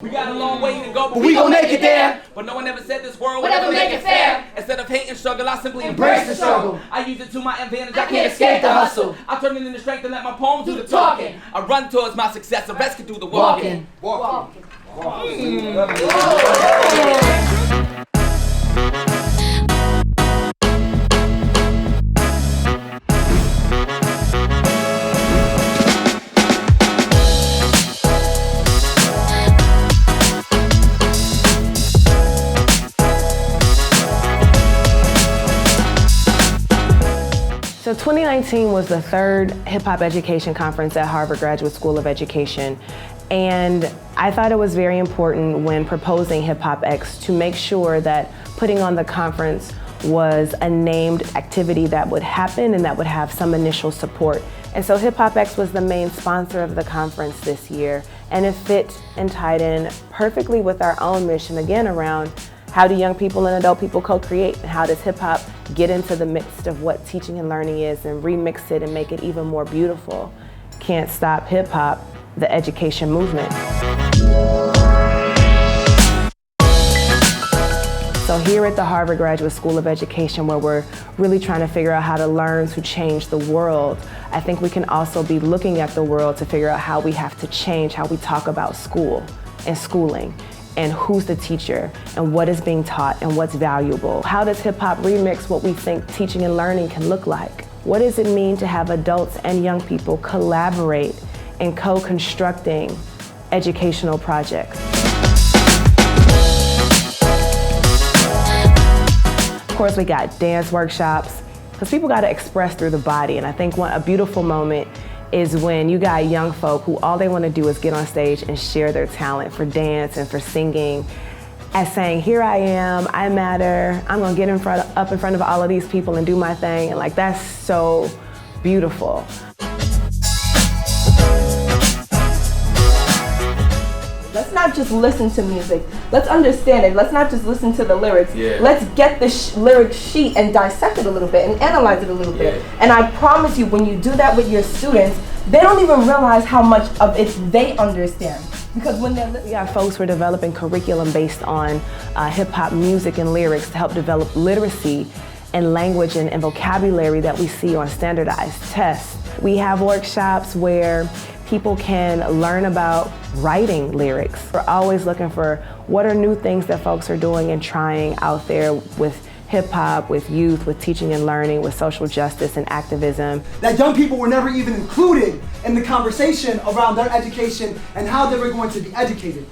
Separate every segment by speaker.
Speaker 1: We got a long way to go,
Speaker 2: but we gon' make it there.
Speaker 1: But no one ever said this world
Speaker 2: would ever make it fair.
Speaker 1: Instead of hate and struggle, I simply
Speaker 2: embrace the struggle.
Speaker 1: I use it to my advantage.
Speaker 2: I can't escape the hustle.
Speaker 1: I turn it into strength and let my poems do the talking. I run towards my success, the rest can do the walking.
Speaker 2: Walking.
Speaker 3: So 2019 was the third hip hop education conference at Harvard Graduate School of Education. And I thought it was very important when proposing HipHopEX to make sure that putting on the conference was a named activity that would happen and that would have some initial support. And so HipHopEX was the main sponsor of the conference this year. And it fit and tied in perfectly with our own mission, again, around how do young people and adult people co-create, and how does hip hop get into the midst of what teaching and learning is and remix it and make it even more beautiful? Can't stop hip hop, the education movement. So here at the Harvard Graduate School of Education, where we're really trying to figure out how to learn to change the world, I think we can also be looking at the world to figure out how we have to change how we talk about school and schooling, and who's the teacher, and what is being taught, and what's valuable. How does hip hop remix what we think teaching and learning can look like? What does it mean to have adults and young people collaborate in co-constructing educational projects? Of course, we got dance workshops, because people gotta express through the body, and I think a beautiful moment is when you got young folk who all they want to do is get on stage and share their talent for dance and for singing, as saying, here I am, I matter, I'm gonna get up in front of all of these people and do my thing, and like, that's so beautiful.
Speaker 4: Let's not just listen to music, let's understand it. Let's not just listen to the lyrics. Let's get the lyric sheet and dissect it a little bit and analyze it a little bit. And I promise you, when you do that with your students, they don't even realize how much of it they understand. Because when they're listening,
Speaker 3: we got folks who are developing curriculum based on hip hop music and lyrics to help develop literacy and language and vocabulary that we see on standardized tests. We have workshops where people can learn about writing lyrics. We're always looking for what are new things that folks are doing and trying out there with hip hop, with youth, with teaching and learning, with social justice and activism.
Speaker 5: That young people were never even included in the conversation around their education and how they were going to be educated.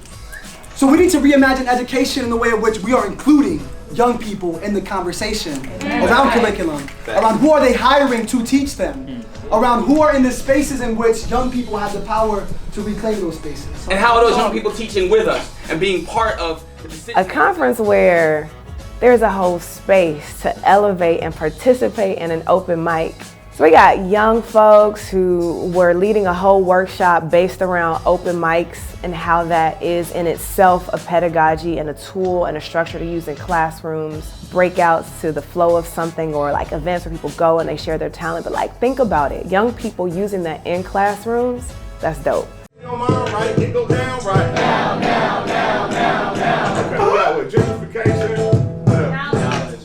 Speaker 5: So we need to reimagine education in the way in which we are including young people in the conversation around curriculum, around who are they hiring to teach them, around who are in the spaces in which young people have the power to reclaim those spaces.
Speaker 1: And how are those young people teaching with us and being part of the decision?
Speaker 3: A conference where there's a whole space to elevate and participate in an open mic. So we got young folks who were leading a whole workshop based around open mics and how that is in itself a pedagogy and a tool and a structure to use in classrooms, breakouts to the flow of something, or like events where people go and they share their talent. But like, think about it, young people using that in classrooms, that's dope.
Speaker 6: Right, it go down, right? Down. Okay, we got what, gentrification?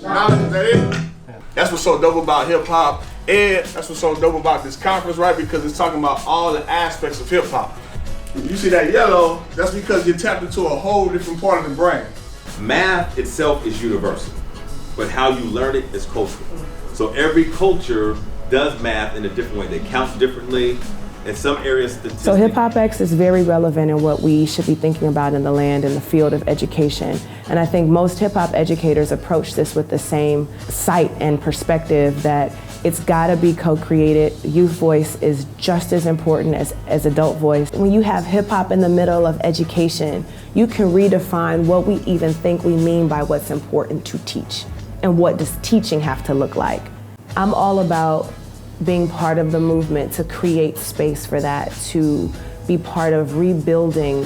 Speaker 6: Knowledge, is that it? That's what's so dope about hip hop. And that's what's so dope about this conference, right? Because it's talking about all the aspects of hip hop. You see that yellow, that's because you tapped into a whole different part of the brain.
Speaker 7: Math itself is universal, but how you learn it is cultural. So every culture does math in a different way. They count differently. In some areas,
Speaker 3: so HipHopEX is very relevant in what we should be thinking about in the land in the field of education. And I think most hip hop educators approach this with the same sight and perspective that it's gotta be co-created. Youth voice is just as important as adult voice. When you have hip hop in the middle of education, you can redefine what we even think we mean by what's important to teach. And what does teaching have to look like? I'm all about being part of the movement to create space for that, to be part of rebuilding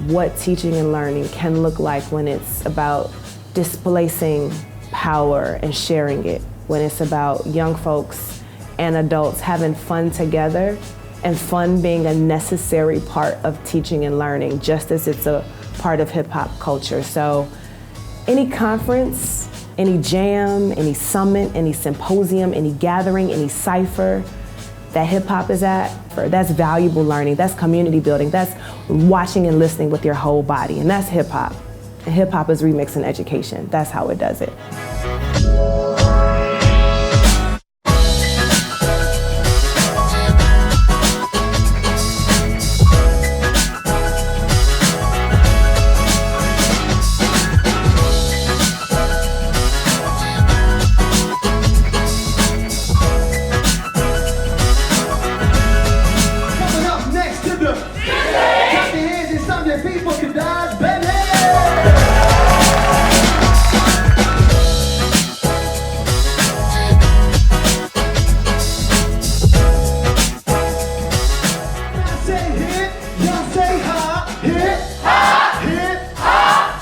Speaker 3: what teaching and learning can look like when it's about displacing power and sharing it, when it's about young folks and adults having fun together, and fun being a necessary part of teaching and learning, just as it's a part of hip hop culture. So any conference, any jam, any summit, any symposium, any gathering, any cipher that hip hop is at, that's valuable learning, that's community building, that's watching and listening with your whole body, and that's hip hop. And hip hop is remixing education. That's how it does it.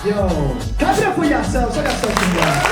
Speaker 5: Yo, clap it up for yourselves. I got something.